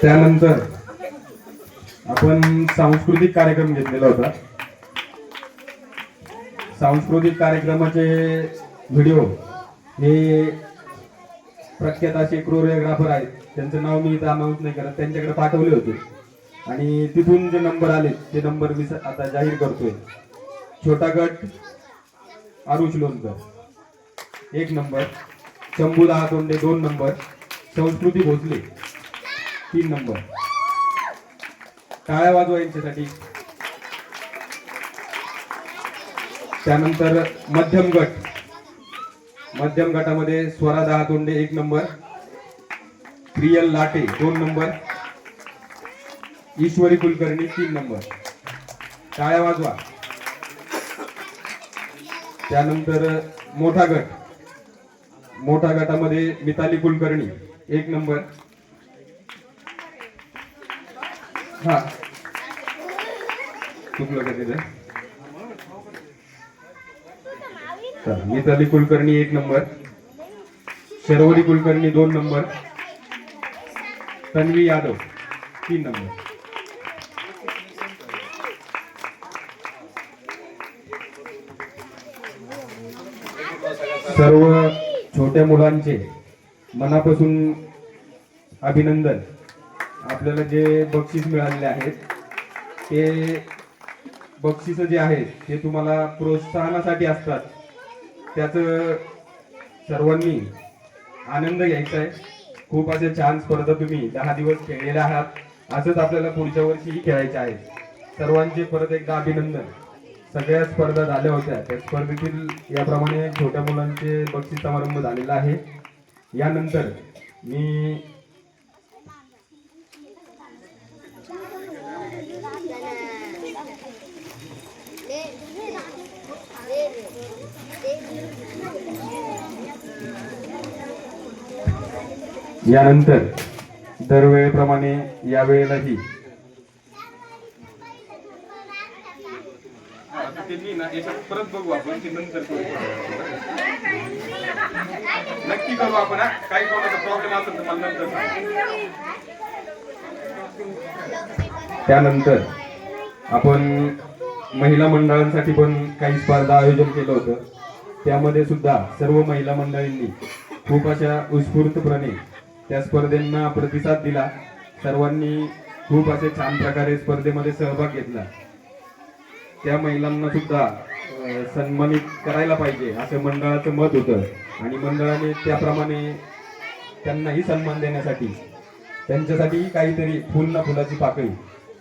त्यानंतर आपण सांस्कृतिक कार्यक्रम घेतलेला होता. सांस्कृतिक कार्यक्रमाचे व्हिडिओ हे प्रख्यात असे कोरिओग्राफर आहेत, त्यांचं नाव मी इथं अनाऊन्स नाही करत, त्यांच्याकडे पाठवले होते आणि तिथून जे नंबर आले ते नंबर मी आता जाहीर करतोय. छोटा गट आरुष लोणकर 1 नंबर, शंभू दहातोंडे 2 नंबर, संस्कृती भोसले 3 नंबर. टाळ्या वाजवा यांच्यासाठी. त्यानंतर मध्यम गटामध्ये Swara Dahatonde 1 number, Priyal Late 2 number, Ishwari Kulkarni 3 number. टाळ्या वाजवा. त्यानंतर मोठा गटामध्ये मिताली कुलकर्णी 1 नंबर. हा चुकलं का तिथे. Mitali Kulkarni 1 number, Sharvari Kulkarni 2 number, Tanvi Yadav 3 number. सर्व छोट्या मुलांचे मनापासून अभिनंदन. आपल्याला जे बक्षीस मिळालेले आहेत ते बक्षीस जे आहेत ते तुम्हाला प्रोत्साहनासाठी असतात. त्याचं सर्वांनी आनंद घ्यायचा आहे. खूप असे छान स्पर्धा तुम्ही 10 दिवस खेळलेल्या आहात. असंच आपल्याला पुढच्या वर्षीही खेळायचे आहे. सर्वांचे परत एकदा अभिनंदन. सगळ्या स्पर्धा झाल्या होत्या, त्या स्पर्धेतील याप्रमाणे छोट्या मुलांचे बक्षीस समारंभ झालेला आहे. यानंतर मी दरवेळेप्रमाणे यावेळेलाही परत बघू आपण, ते नंतर नक्की करू आपण. काही कोणाचा प्रॉब्लेम असेल तर मला नंतर सांग. त्यानंतर आपण महिला मंडळांसाठी पण काही स्पर्धा आयोजन केलं होतं. त्यामध्ये सुद्धा सर्व महिला मंडळींनी खूप अशा उत्स्फूर्तपणे त्या स्पर्धेंना प्रतिसाद दिला. सर्वांनी खूप असे छान प्रकारे स्पर्धेमध्ये सहभाग घेतला. त्या महिलांना सुद्धा सन्मानित करायला पाहिजे असं मंडळाचं मत होतं आणि मंडळाने त्याप्रमाणे त्यांनाही सन्मान देण्यासाठी त्यांच्यासाठी काहीतरी फुल ना फुलाची पाकळी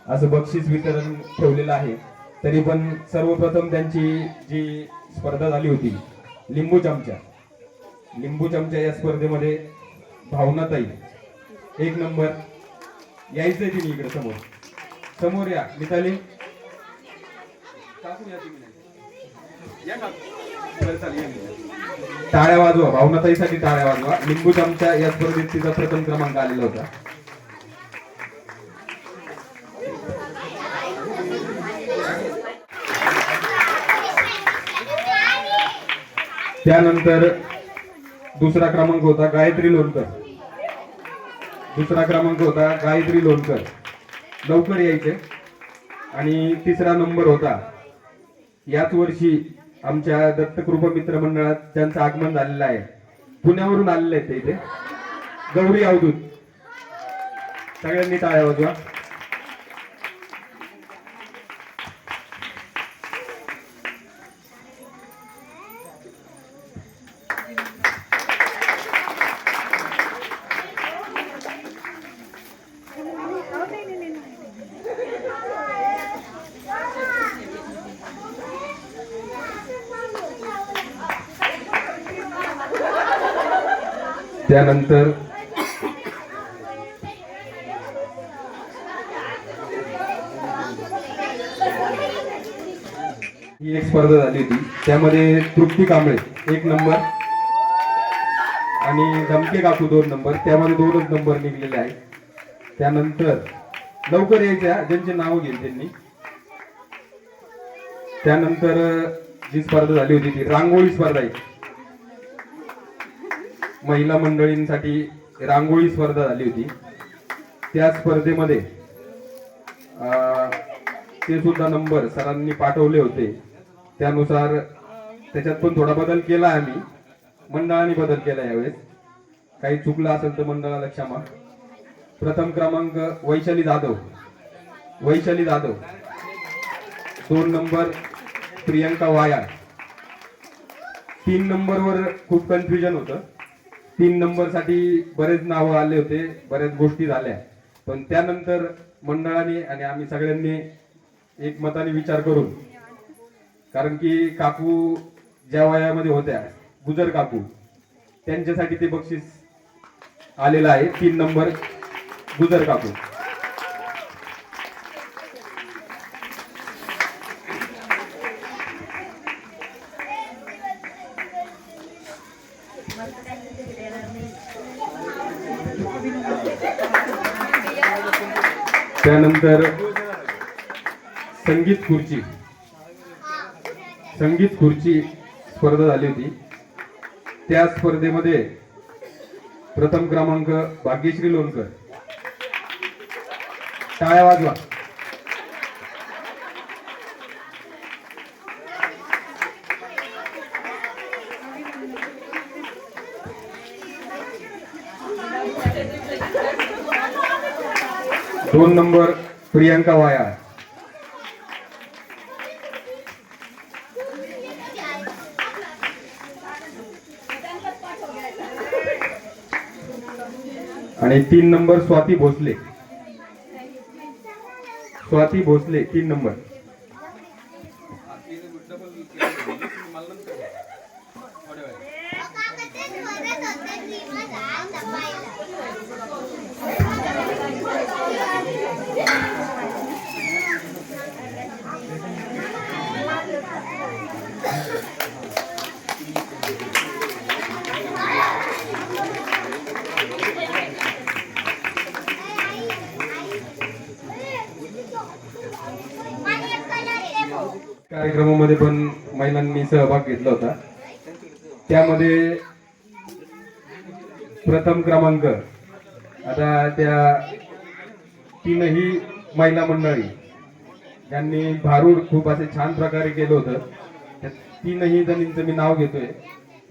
असं बक्षीस वितरण ठेवलेलं आहे. तरी पण सर्वप्रथम त्यांची जी स्पर्धा झाली होती लिंबू चमचा या स्पर्धेमध्ये भावनाताई 1 नंबर. यायचंय तिने इकडे समोर या. मिताली टाळ्या वाजवा. भावनाताईसाठी टाळ्या वाजवा. लिंबू चमचा या स्पर्धेत तिचा प्रथम क्रमांक आलेला होता. त्यानंतर दुसरा क्रमांक होता गायत्री लोणकर. लवकर यायचे. आणि तिसरा नंबर होता याच वर्षी आमच्या दत्तकृपा मित्र मंडळात ज्यांचं आगमन झालेलं आहे, पुण्यावरून आलेले आहेत ते इथे, गौरी अवधूत. सगळ्यांनी टाळ्या वाजवा. त्यानंतर ही एक स्पर्धा झाली होती. त्यामध्ये तृप्ती कांबळे 1 नंबर आणि धमके काकू 2 नंबर. त्यामध्ये 2च नंबर निघलेले आहेत. त्यानंतर लवकर यायच्या ज्यांचे नाव घेईल त्यांनी. त्यानंतर जी स्पर्धा झाली होती ती रांगोळी स्पर्धा आहे. महिला मंडळींसाठी रांगोळी स्पर्धा झाली होती. त्या स्पर्धेमध्ये ते सुद्धा नंबर सरांनी पाठवले होते, त्यानुसार त्याच्यात पण थोडा बदल केला आम्ही, मंडळाने बदल केला यावेळेस. काही चुकलं असेल तर मंडळाला क्षमा. प्रथम क्रमांक वैशाली जाधव. 2 नंबर प्रियंका वायाळ. 3 नंबरवर खूप कन्फ्युजन होतं. 3 नंबर साठी बरेच नावं आले होते, बऱ्याच गोष्टी झाल्या, पण त्यानंतर मंडळाने आणि आम्ही सगळ्यांनी एकमताने विचार करून, कारण की काकू ज्या वयामध्ये होत्या, गुजर काकू, त्यांच्यासाठी ते बक्षीस आलेलं आहे. 3 नंबर गुजर काकू. त्यानंतर संगीत खुर्ची स्पर्धा झाली होती. त्या स्पर्धेमध्ये प्रथम क्रमांक भाग्यश्री लोणकर. टाळ्या वाजवा. दोन नंबर प्रियंका वायाळ. आणि 3 नंबर स्वाती भोसले. 3 नंबर. कार्यक्रमामध्ये पण महिलांनी सहभाग घेतला होता. त्यामध्ये प्रथम क्रमांक, आता त्या 3ही महिला मंडळी यांनी भारूड खूप असे छान प्रकारे केलं होतं. त्या 3ही जणींचं मी नाव घेतोय.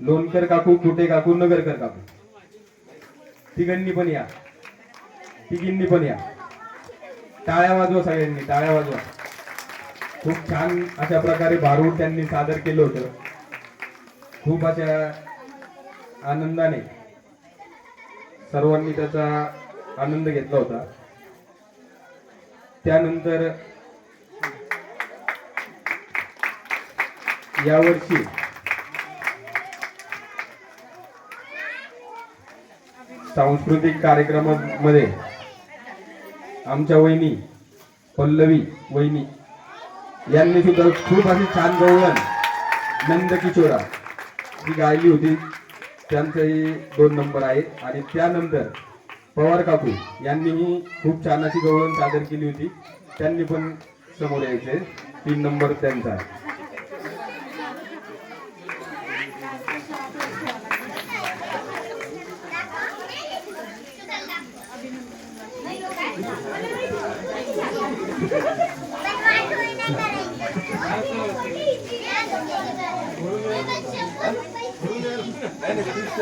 लोणकर काकू, कुटे काकू, नगरकर काकू. तिघांनी पण या, तिघींनी पण या. टाळ्या वाजवा सगळ्यांनी, टाळ्या वाजवा. खूप छान अशा प्रकारे भारूड त्यांनी सादर केलं होतं. खूप अशा आनंदाने सर्वांनी त्याचा आनंद घेतला होता. त्यानंतर यावर्षी सांस्कृतिक कार्यक्रमामध्ये आमच्या वहिनी पल्लवी वहिनी यांनी सुद्धा खूप अशी छान गवळण नंद किशोरा जी गायली होती, त्यांचाही 2 नंबर आहे. आणि त्यानंतर पवार काकू यांनीही खूप छान अशी गवळण सादर केली होती, त्यांनी पण समोर यायचे. 3 नंबर त्यांचा आहे.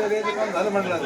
नाही, काम झालं म्हटलं.